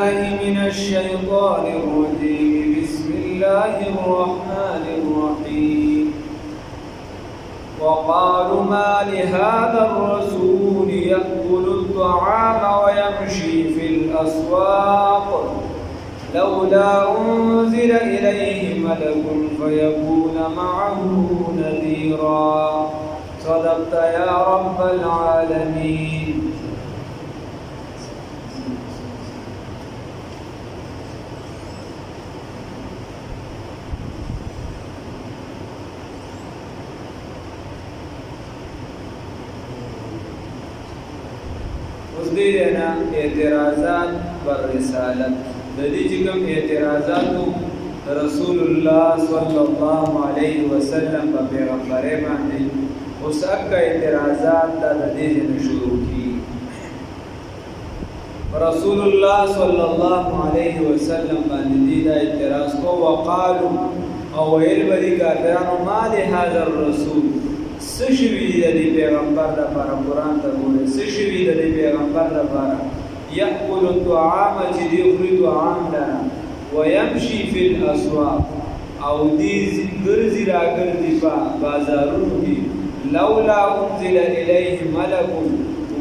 بالله من الشيطان الرجيم بسم الله الرحمن الرحيم وقالوا ما لهذا الرسول يأكل الطعام ويمشي في الأسواق لولا أنزل إليه ملك فيكون معه نذيرا صدقت يا رب العالمين. دینا اعتراضات پر رسالت د دې کوم اعتراضات رسول الله صلی الله علیه وسلم په پیغمبري باندې اوس اکه اعتراضات د دې نه شروع کی. رسول الله صلی الله علیه وسلم باندې دا اعتراض کو وقالو او ویل بری کافرانو ما لهذا الرسول سشوی د پیغمبر د لپاره قران ته ګوره سشوی د پیغمبر د لپاره یاکل الطعام چې دی خوري طعام لرا ويمشي في الاسواق او دی ګرځي راګرځي په بازارونو کې لولا انزل الیه ملک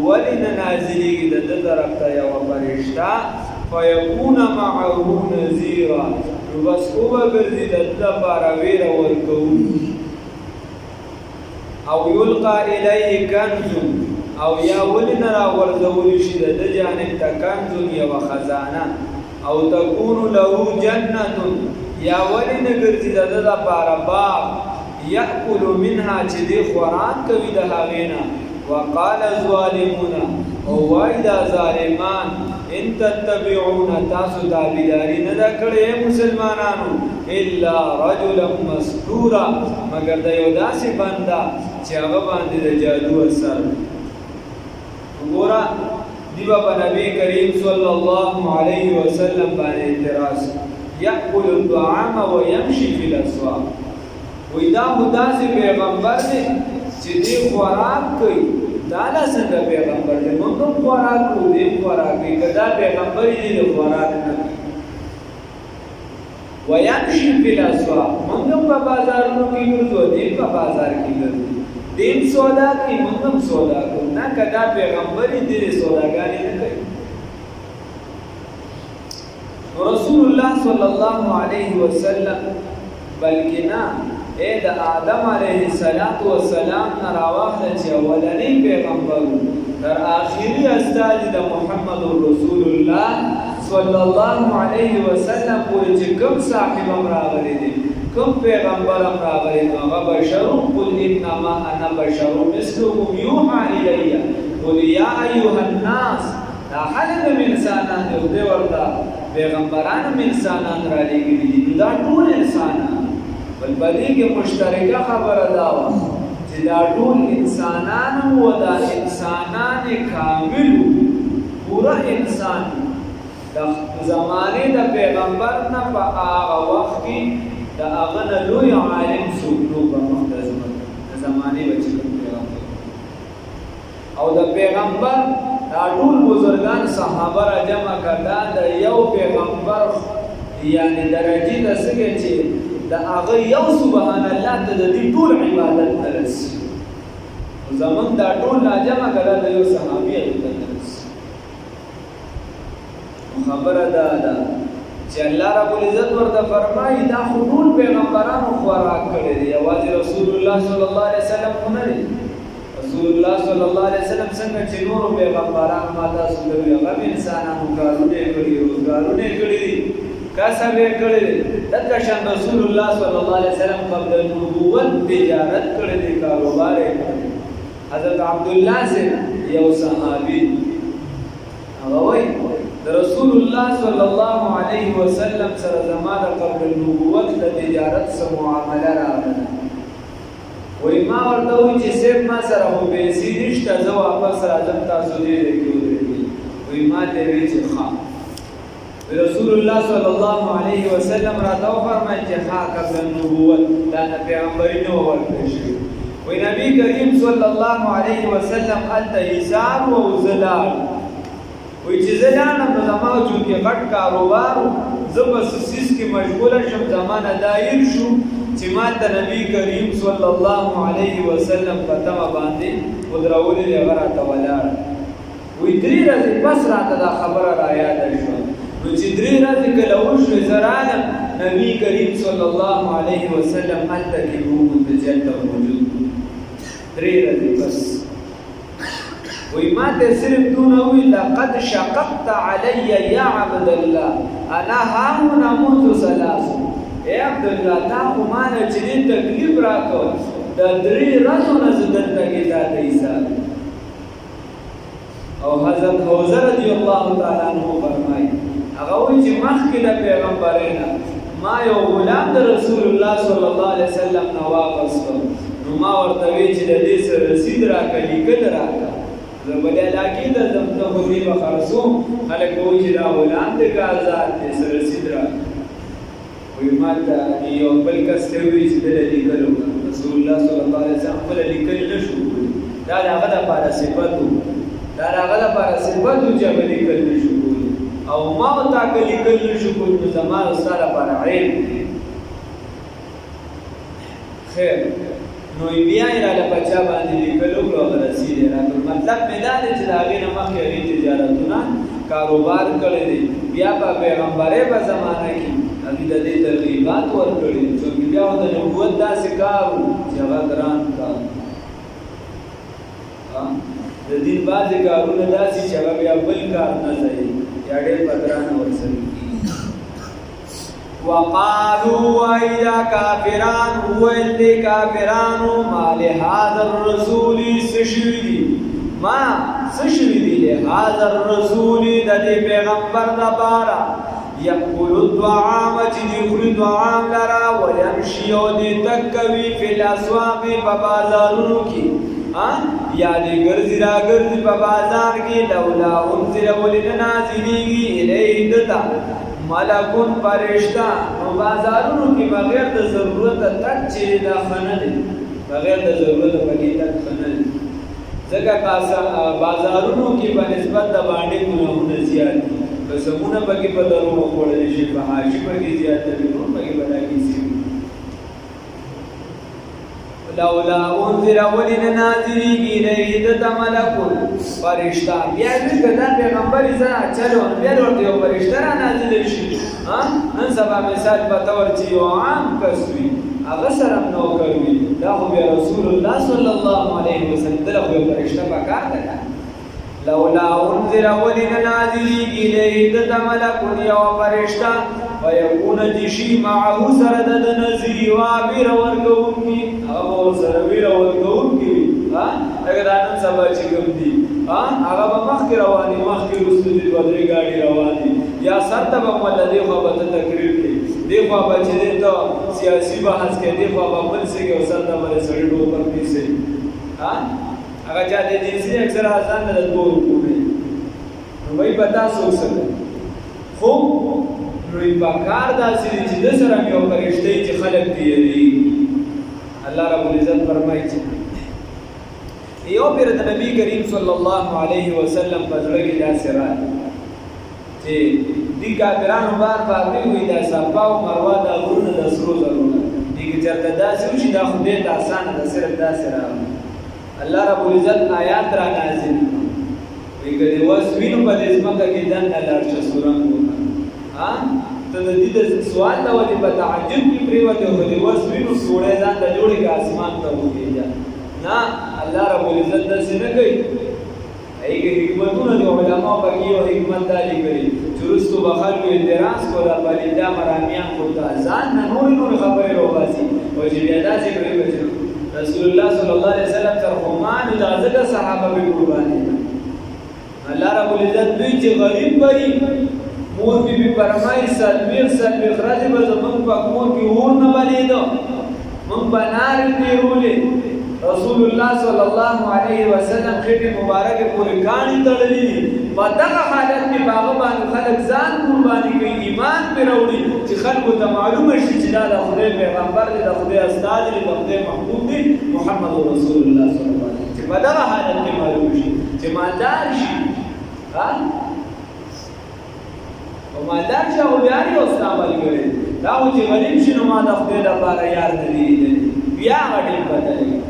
ولن نازلیږي د طرف ته یو فرشتہ فیکون معه نذیرا بس او ګرځي د لپاره ویره ورکوي او یلقى الیه کنز او یا ولنا را ورزول شي د جانب ته کنز یا خزانه او تكون له جنه یا ولنا ګرځي د لپاره باغ یاکل منها چې دی خوراک کوي د هغینا وقال الظالمون او وایدا ظالمان ان تتبعون تاسو تابعداري نه کړې مسلمانانو الا رجلا مسحورا مگر د یو داسې بندا چې هغه باندې د جادو اثر وګوره دیو په نبی کریم صلی الله علیه وسلم باندې اعتراض یاکل الطعام ويمشي في الاسواق وې دا مداسې پیغمبر دی چې دی خوراک کوي دا څنګه پیغمبر دی موږ هم خوراک کوو دی خوراک کوي کدا پیغمبر دی خوراک نه ويمشي في الاسواق موږ په بازارونو کې ګرځو دی په بازار کې ګرځو دین سودا کوي موږ هم سودا کوو نه کدا پیغمبر دی سوداګانې نه کوي. رسول الله صلی الله علیه وسلم بلکې نه اے د آدم علیه السلام نراواخله چې اولنی پیغمبر تر آخري استاد د محمد رسول الله صلی الله علیه وسلم پورې چې کوم صاحب راغلي دي کوم پیغمبر راغلي هغه بشر قل انما انا بشر مثلكم يوحى الي قل يا ايها الناس دا حالت انسانان دی ورته پیغمبران انسانان را لګي دي دا ټول انسانان بل بدی کې مشترکه خبره دا و چې دا ټول انسانان و دا انسانان کامل پورا انسان د زمانه د پیغمبر نه په هغه وخت کې د هغه نه لوی عالم څوک په مختصر د زمانه بچی پیغمبر او د پیغمبر دا ټول بزرگان صحابه را جمع کړه د یو پیغمبر یعنی درجه د څنګه چې دا هغه یو سبحان الله ته د دې ټول عبادت درس زمون دا ټول راجمه کړه د یو صحابي درس خبره ده چې الله رب العزت ورته فرمایي دا ټول پیغمبرانو خوراک کړی دی یوازې رسول الله صلی الله علیه وسلم نه دی. رسول الله صلی الله علیه وسلم څنګه چې نور پیغمبرانو ماته سولوي هغه انسانانو کارونه کړی روزګارونه کړی دي کسب کړی دغه شان رسول الله صلی الله علیه وسلم قبل نبوت تجارت کړی دی کاروبار کړی. حضرت عبد الله سے یو صحابي هغه وایي رسول الله صلی الله علیه وسلم سره زمانه قبل نبوت د تجارت سره معامله راغله وای ما ورته وی چې سیب ما سره هو پیسې نشته زه واپس راځم تاسو دې کېږي وای ما ته وی چې ښه رسول الله صلی الله علیه وسلم را دا فرمایي چې ها قبل نبوت دا پیغمبري نو ورته شي وای نبی کریم صلی الله علیه وسلم ال حساب او زلال وی چې زه لاړم نو زما چونکې غټ کاروبار زه به سیس کې مشغوله شم زمانه دایر شو چې ما ته نبی کریم صلی الله علیه وسلم په تمه باندې ودرولې دی هغه راته ولاړ وی 3 ورځې پس راته دا خبره رایاده شوه نو چې 3 ورځې کله وشوې زه رالم نبی کریم صلی الله علیه وسلم هلته کې وموند هلته موجود 3 ورځې پس وی ما ته صرف دونه وی لقد شققت علی یا عبد الله انا هاهنا منذ 3 اے عبدالله تا خو مانه چې دې تکلیف راکړ دا 3 ورځو نه زه دلته کې تا ته حساب او حضرت حوزه رضی الله تعالی عنہ فرمایي هغه وایي چې مخکې د پیغمبرانو ما یو غلام د رسول الله صلی الله علیه وسلم نه واغوسته نو ما ورته وی چې د دې سره رسید راکړه لیکل راکړه زه بلې علاقې ته ځم ته خو دې به خرڅوم خلک به وایي چې دا غلام دی که ازاد دی سره رسید راکړه وی ما ته یو بل کس ته وی چې دله لیکلو رسول الله صلی الله علیه وسلم خپله لیکل نه شو دا د هغه دپاره صفت و دا د هغه دپاره صفت و چې هغه لیکل نه شو او ما ورته که لیکل نه شو نو زما او ستا دپاره عیب دی خیر نو بیا یې راله په چا باندې لیکل وکړو هغه رسید یې راکړ مطلب مې دا دی چې د هغې نه مخکې هغې تجارتونه کاروبار کړی دی بیا په پیغمبرۍ په زمانه کې هغې د دې ترغیبات ورکړي دي چونکې بیا خو د نبوت داسې کار و چې هغه ګران کار د دین بعضې کارونه داسې چې هغه بیا بل کار نه ځایي یا ډېر په ګرانه ورسره کېږي وقالوا وإذا کافران وویل دې کافرانو ما لهذا الرسول څه شوي دي ما څه شوي دي لهذا الرسول د دې پیغمبر دپاره یأکل الطعام چې دې خوري طعام لره ویمشي او دې تګ کوي فی الاسواق په بازارونو کې یا دې ګرځي راګرځي په بازار کې لولا انزل ولې نه نازلېږي الیه دته ملکون فرشته نو بازارونو کې بغیر د ضرورته تګ چې دا ښه نه دی بغیر د ضرورته پکې تګ ښه نه دی ځکه بازارونو کې په نسبت د باندې ګناهونه زیات دي قسمونه پکې په دروغو خوړلی شي فحاشي پکې زیاته وي نور پکې به دا کیسې وي لولا انذر ولې نه نازلېږي الیه دته ملکون فرشته بیا دوی که دا پیغمبر یې زه چلو بیا ورته یو فرشته را نازلې شي نن سبا مثال په طور چې یو عام کس وي هغه سره هم نوکر وي دا خو بیا رسول الله صلی الله علیه وسلم دله خو یو فرشته پکار ده که لولا انذر ولې نه نازلېږي الیه دته ملکون یو فرشته ويكون جشي معه سرد نذير وابير ورغونكي هغه سره ویره ورغونکي اگر نن سبا چې کوم دي هغه به مخکې رواني مخکې وروسته دي دوه گاډي رواني یا سر ته به ولدي خو به تقریر کوي دی خو به چې ته سیاسي بحث کوي دی خو به بل څه کې سر ته به سړی ډوبر پیسي هغه چا دې دې سي اکثر آسان نه دوه کوي نو وای پتا سوسه خو نوی پاکار داسې دی چې د سره مې یو فرشته چې خلک دی الله رب العزت فرمایي چې یو پیر د نبی کریم صلی الله علیه وسلم په زړه کې داسې راغی چې دې کافرانو بار وي دا صفا او مروه د غرونه د سرو زرونه دې کې چېرته داسې وشي دا خدای ته اسانه ده صرف داسې راغلی الله رب العزت آیات را نازل وایي که دې وس وینو په دې ځمکه کې دننه لاړ شه سورنګ ته د دې د سوال د وجې په تعجب کې پرېوتې خو دې وس وینو سوړی ځان ته جوړې که اسمان ته وخېږه نه الله رب العزت داسې نه کوي هغې کې حکمتونه د علماو پکې یو حکمت دا لیکلي چې وروستو به خلکو اعتراض کول پلیدا مرامیان خو ته ځان نه نورې خبرې راوباسي او چې بیا داسې کړي به چې رسول الله صلی الله علیه وسلم تر خمانو دا ځکه صحابه به قرباني الله رب العزت دوی چې غریب به مور بی بی فرمای سلویخ رضی با زمان پا مور کی اور نبالیدو من بنار تیرولی رسول اللہ صلی اللہ علیہ وسلم خیٹ مبارک پوری کانی تڑلی دی با دقا حالت کی باغبان خلق زان قربانی کئی ایمان پی روڑی چی خلقو تا معلوم اشتی چی دا خدای پیغمبر دی دا خدای استاد دی دا خدای محبوب دی محمد رسول اللہ صلی اللہ علیہ وسلم چی با دقا حالت کی معلوم اشتی چی مالدار شی مالدار چې هغه بیا یې اوس عمل کړی دا خو چې غریب شي نو ما د خدای لپاره یار نه دی بیا غټې بدلې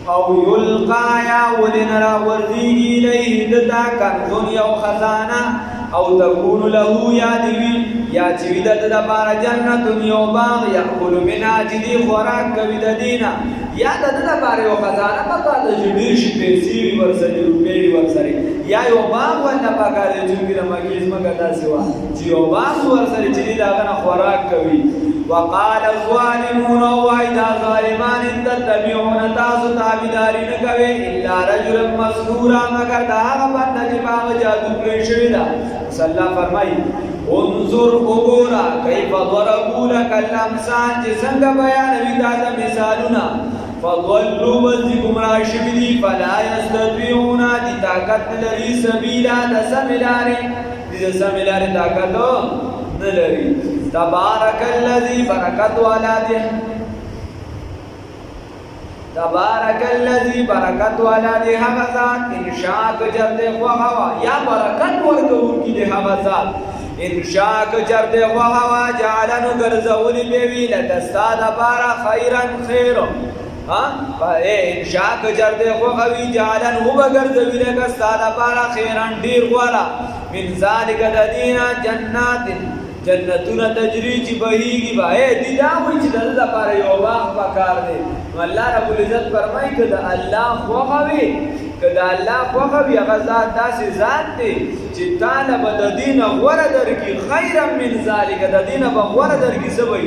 او یلقا یا ولنرا ورزیگی الیه دتا کنزون یو خزانه او تکون له یادوی یا چوی د دپاره جنت یو باغ یاکل منها چې دی خوراک کوي د دینا یا د دپاره یو خزانه پکار ده چې ډېر شي پیسې وي ورسره روپۍ وي ورسره یا یو باغ ورته پکار دی چې د مکې ځمکه داسې وه چې یو باغ ورسره چې دی د هغه نه خوراک کوي وقال الظالمون وعيدا ظالمان ان تتبعون تاسو تابعداري نه کوي الا رجلا مسحورا مگر دا هغه بنده چې باغ جادو کړی شوی دا صلی الله فرمایي انظر وګورا کیف ضربوا لك الامثال چې څنګه بیانوي دا د مثالونه فضلوا وزكم راشدين فلا يستطيعون دي طاقت لري سبيلا د سملاري طاقت نه لري تبارك الذي بركت ولاده هغه ذات انشاء کجرده خواه یا برکت ورکون کی ده هغه ذات انشاء کجرده خواه جعلنو گرزولی بیوی لدستا دبارا خیرا خیرو انشاء کجرده خواه جعلنو بگرزولی لدستا دبارا خیرا دیر غورا من ذالک ددینا جنتونه تجری چې بهیږي به دي دا وایي چې د ده لپاره یو باغ پکار دی نو الله رب العزت فرمایي که د الله خوښه وي هغه ذات داسې ذات دی چې تاله به د دې نه غوره درکړي خیرا من ذلک د دې نه به غوره درکړي څه به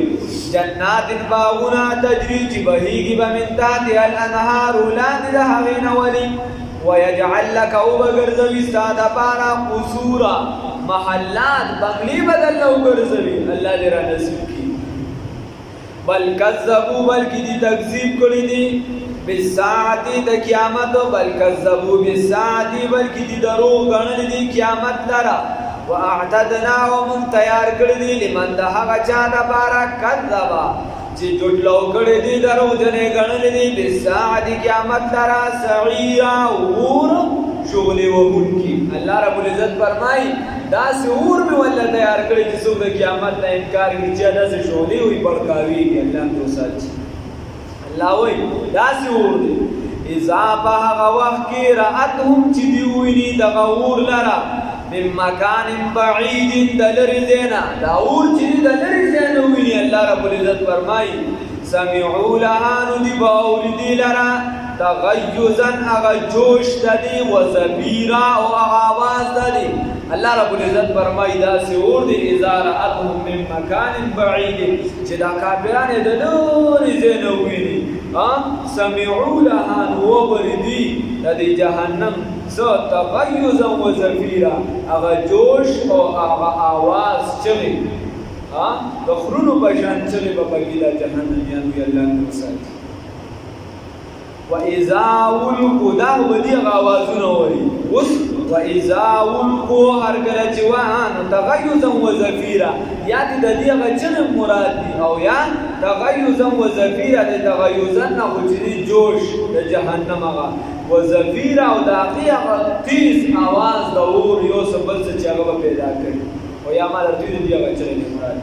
جنات باغونه تجری چې بهیږي به من تحتها الانهار لاندې د هغې نه ولي ويجعل لك وبغرزوي ستا دپاره قصورا محلات بنگلی بدل لو گرزوی اللہ دے را نصیب کی بل کذبو بلکی دی تکذیب کری دی بالساعتی دا قیامت بل کذبو بالساعتی بلکی دی درو گنل دی قیامت لرا واعتدنا ومن تیار کردی لمن دا حقا چا دا بارا کذبا چی جٹلو کردی درو جنے گنل دی بالساعتی قیامت لرا سعیرا اور شغلی و ملکی اللہ رب العزت فرمائی دا سے اور میں واللہ تیار کری جس وقت قیامت نے انکار کی چاہ دا سے شغلی ہوئی پڑکاوی کی اللہ تو سچ اللہ ہوئی دا سے اور دے اذا بہا وقت کی رأتهم چی دیوینی دا غور لرا من مکان بعید دلر زینا دا اور چی دلر زینا ہوئی اللہ رب العزت فرمائی سمعوا لها ندب اوردی لرا تغیزا اغا جوش دلی و زبیرا و آواز دلی اللہ رب العزت فرمائی دا سے اور دی اذا رأتهم من مکان بعید چی دا کافران دلور زینوینی سمعوا لها نوبردی دا دی جہنم سو تغیزا و زبیرا اغا جوش و اغا آواز چغی دخرونو بشان چغی بپاکی دا جہنمیان وی اللہ نے ساتھ وَإِذَا وُلْقُوا دا بدی غاوازونه وری وَإِذَا وُلْقُوا هر کله چې وان تغیزا و زفیرا یا د دې غچن مراد دی او یا تغیزا و زفیرا د تغیزا نه وجدي جوش د جهنم هغه و زفیرا او دقیقه تیز आवाज د اور یو سبل څه هغه پیدا کړي او یا مال د دې غچن مراد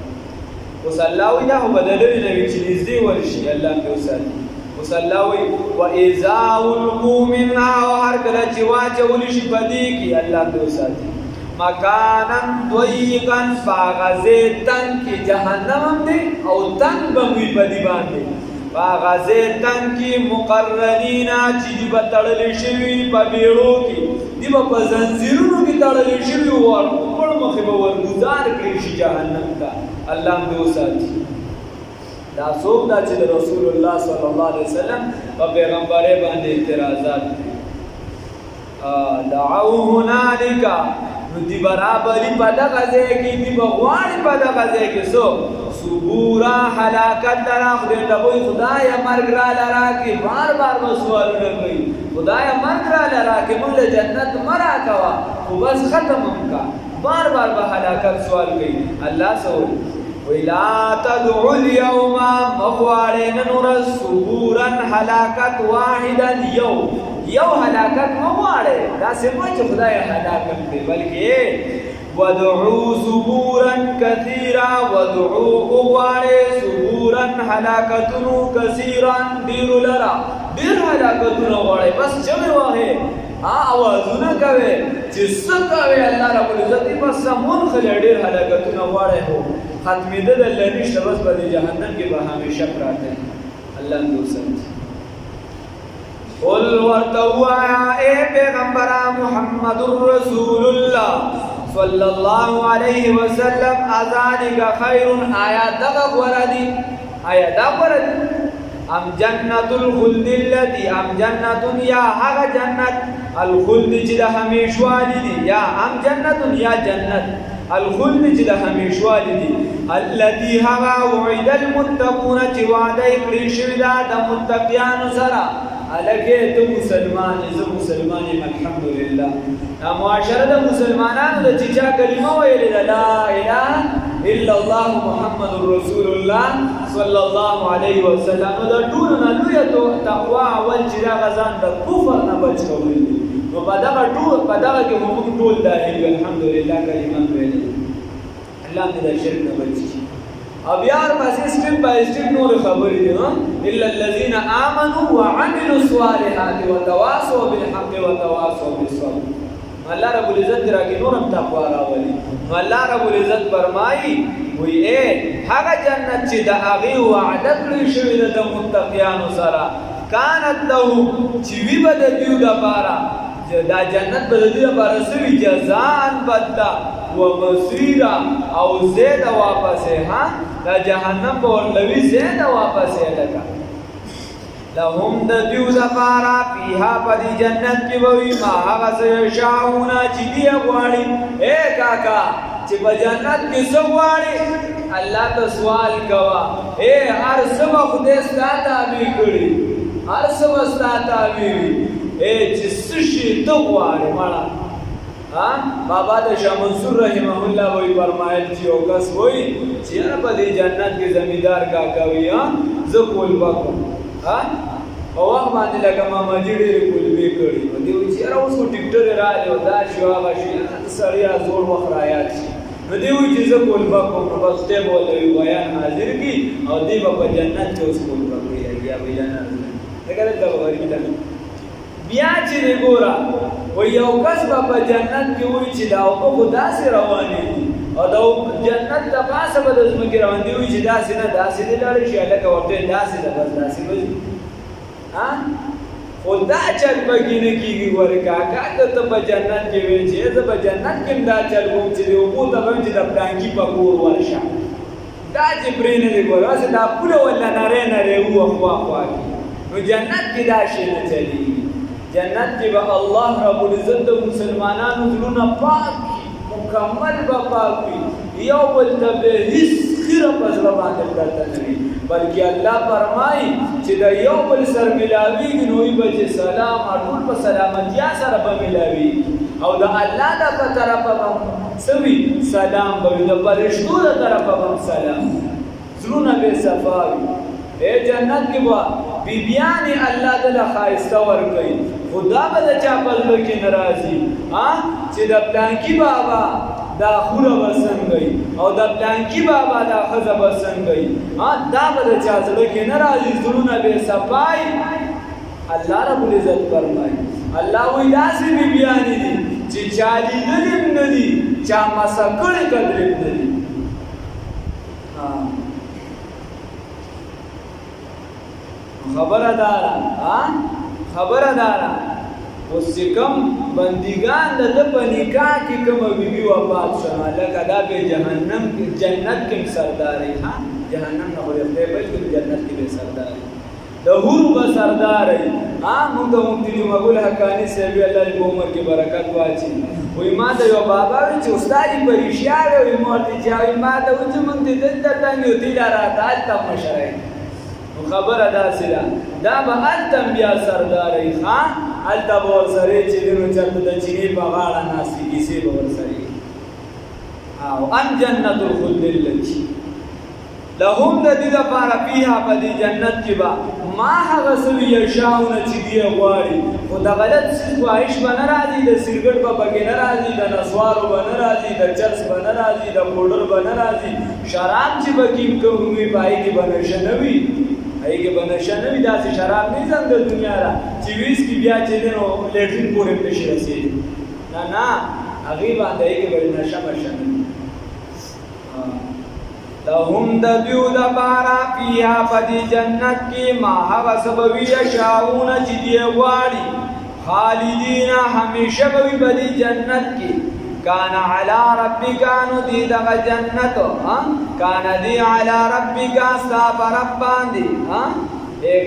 وصلاوی دا بدلوی نبی چې نږدې ورشي الله په وساتي وصلاوی واذا ولقوا منها وهر کله چې واچول شي پدې کې الله په وساتي مکانن ضيقا فغزتن کې جهنم دې او تن بوي پدې باندې فغزتن کې مقرنینا چې په تړل شوی په بیړو کې دی په زنجیرونو کې تړل شوی او په مخه به ورګزار کړی شي جهنم ته الله دې وساتي دا څوک دا چې رسول الله صلی الله علیه وسلم په پیغمبره باندې اعتراضات دعوا هنالک نو دی برابرۍ په دغه ځای کې دی بغواړي په دغه ځای کې سو صبورا هلاکت لرا خدای ته وایي خدایه مرګ راله راکړي بار بار به سوالونه کوي خدایه مرګ راله راکړي موږ له جنت مه راکوه خو بس ختم هم کا بار بار به هلاکت سوال کوي الله څه وایي ولا تدعوا اليوم مغوارين نور سبورا هلاكت واحدا یو هلاکت مغوارے دا سمجھ خدای هلاکت دے بلکہ ودعو سبورا کثیرا ودعو اغوارے سبورا هلاکتنو کثیرا دیر لرا دیر هلاکتنو غوارے بس چوئے واہے آوازونا کوئے جسا کوئے اللہ رب العزتی بس منخل دیر هلاکتنو غوارے ہو ختمی دد اللہ نشت بس بدی جہنم کے بہامی شک راتے ہیں اللہ اندو سمجھ قل ورتوا اے پیغمبر محمد رسول اللہ صلی اللہ علیہ وسلم ازالک خیر آیات دغ وردی ام جنت الخلد اللتی ام جنت یا حق جنت الخلد چی دا ہمیشوالی دی یا ام جنت یا جنت الخلد چی دا ہمیشوالی دی اللتی حق وعید المتقون چی وعدہ اکریشوی دا متقیان سرا الکه تو مسلمان زه مسلمان یم الحمدلله دا معاشره د مسلمانانو د چچا کلمه ویل لا اله الا الله محمد رسول الله صلی الله علیه وسلم دا ټول نه لوی تقوا اول چې دا غزان د کفر نه بچ کوي نو په دغه کې هم ټول داخلي الحمدلله کلمه ویل الله دې د شرک نه بچي اب یار پس اسٹیپ بائی اسٹیپ نور خبری دی الا الذین آمنوا وعملوا الصالحات وتواصوا بالحق وتواصوا بالصبر اللہ رب العزت را کی نورم تقوا راولی اللہ رب العزت فرمائی وی اے حق جنت چی دا اغی وعدت لی شوی دا متقیان سرا کانت لہو چیوی با دا دیو دا پارا دا جنت با دا دیو دا پارا سوی جزان بدلا ومصیرا او زید واپس ہے ہاں دا جہنم پر لوی زید واپس ہے لگا لهم دا دیو دا پارا فیہا پا دی جنت کی بوی ما حقا سیشاؤنا چی دی اگواری اے کاکا چی پا جنت کی سگواری اللہ تا سوال کوا اے ہر سبا خودستا تابی کری ہر سبا ستا تابی اے چی سشی تگواری مانا بابا دا شاہ منصور رحمہ اللہ وہی فرمائل چی اوکس وہی چیئر پا دی جنت کے زمیدار کا کوئی زکول بکو وقت باندې لکه ماما جی ډېرې کلبې کړي دی وایي چې یاره اوس خو ټکټر یې راغلی او دا شي او هغه شي سړی زوړ وخت رایاد شي نو دی وایي چې زه کلبه کوم نو بس دی به ورته بیان حاضر کړي او دی به په جنت کې اوس کلبه کوي یا به جنت لکه دلته به غریب ده بیا چې دی ګوره وایي یو کس به په جنت کې وایي چې دا اوبه خو داسې روانې دي او دا جنت د پاسه به د ځمکې روان دي وایي چې داسې نه داسې دې لاړې شي هلکه ورته داسې ده بس داسې به ځي خود دا چل پکی نکیگی گوری کاکا تا پا جنت کے ویچے تا پا جنت کم دا چل گوم چی دے اوپو تا بیم چی دا پلانکی پا کور ورشا دا چی پرین دے گوری واسه دا پولا والا نرے نرے او اخوا اخوا کی نو جنت کی دا شی نچلی جنت کی با اللہ رب العزت مسلمانان ظلون پاک کی مکمل با پاک کی یو بلتا بے حس خیر پس ربان دے پرتا نوی بلکہ اللہ فرمائی چې دا یو بل سر ملاویږي نو یې به چې سلام ټول په سلامتیا سره به ملاویږي او د الله د په طرفه به څه وي سلام به وي د فرشتو د طرفه به سلام زړونه به صفا وي اے جنت کې به بیبیانې الله دله ښایسته ورکوي خدا به د چا په زړه کې ناراضي چې د پلانکي بابا دا خوره بسنگئی او دا پلانکی بابا دا خزا بسنگئی دا بدا چازلو که نرازی ظلون بے صفائی اللہ رب العزت فرمائی اللہ وی داسی بی بیانی دی چی چالی دلیم ندی چا مسکر قدریم ندی خبر دارا خبر دارا اس سے کم بندگان دا پا نکاح کی کم بیبی وفات شما لکا دا بے جہنم جنت کم سرداری جہنم نہ ہوئے بلکہ جنت کی بے سرداری دا حور با سرداری منگا ممتی جو مقول حقانی سے بھی اللہ علیہ عمر کی برکت واچی وی ما دا یو بابا وی چی استادی پریشیار وی مورتی چاوی ما دا وی چی منگتی دلتا تنگی و تیلا راتا آلتا مشرائی خبر ادا سلا دا با التم بیا سرداری خان التا بور سره چې دنو چرته د چینی په غاړه ناسي کیسه بور سره او ان جنت الخلد التي لهم د دې لپاره فيها په دې جنت کې با ما هغه څه یشاؤون چې دی غواړي او د غلط څه خواهش به نه راځي د سګرټ به پکې نه راځي د نسوارو به نه راځي د چرس به نه راځي د پوډر به نه راځي شراب چې به کیم کوي پای کې به نشه نه وي هغې کې به نشه نه وي داسې شراب نه ځم د دنیا را چې ویس کې بیا چې دی نو لیټرین پورې پرې شي رسېږي نه هغې باندې هغې کې به نشه مشه نه وي لهم د دیو دپاره فیها په دې جنت کې ما هغه څه به وي یشاؤون چې دی غواړي خالدین همیشه به وي په دې جنت کې کان علی ربک نو دی دغه جنت کان دی علی ربک ستا په رب باندې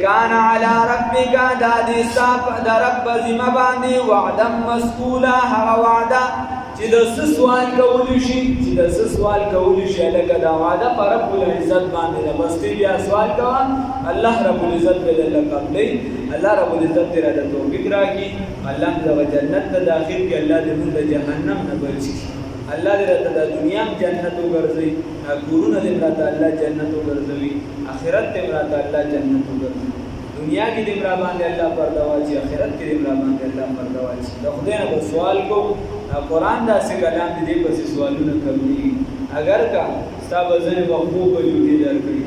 کان علی ربک دا دی ستا د رب ذمه باندې وعدا مسئولا هغه وعده چې د څه سوال کولی شي لکه دا وعده په رب العزت باندې ده بس تی بیا سوال کوه الله رب العزت به درله قبلوي الله رب العزت دې راته توفیق راکړي الله دغه جنت ته داخل کړي الله دې موږ د جهنم نه بچي الله دې راته د دنیا هم جنت وګرځوي کورونه دې راته الله جنت وګرځوي آخرت دې راته الله جنت وګرځوي دنیا کې دې را باندې الله پرده واچي آخرت کې دې را باندې الله پرده واچي د خدای نه به سوال کو قرآن داسې کلام دې پسې سوالونه کوي اگر کا ستا به ځینې وخت خوب به جوړې درکړي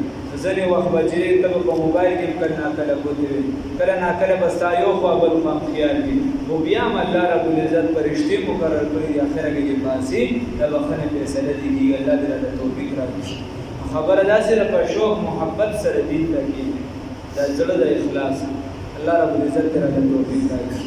ځینې وخت به چې ته به په موبایل کې کله ناکله ګوتې وي کله ناکله به ستا یو خوا بل خوا خیال وي خو بیا هم الله رب العزت فرشتې مقرر کړي دي اخره کې چې باسي د بخښنې فیصله دې کېږي الله دې راته توفیق راکړي خبره داسې ده په شوق محبت سره دین ته کېږي د زړه د اخلاص الله رب العزت دې راته توفیق راکړي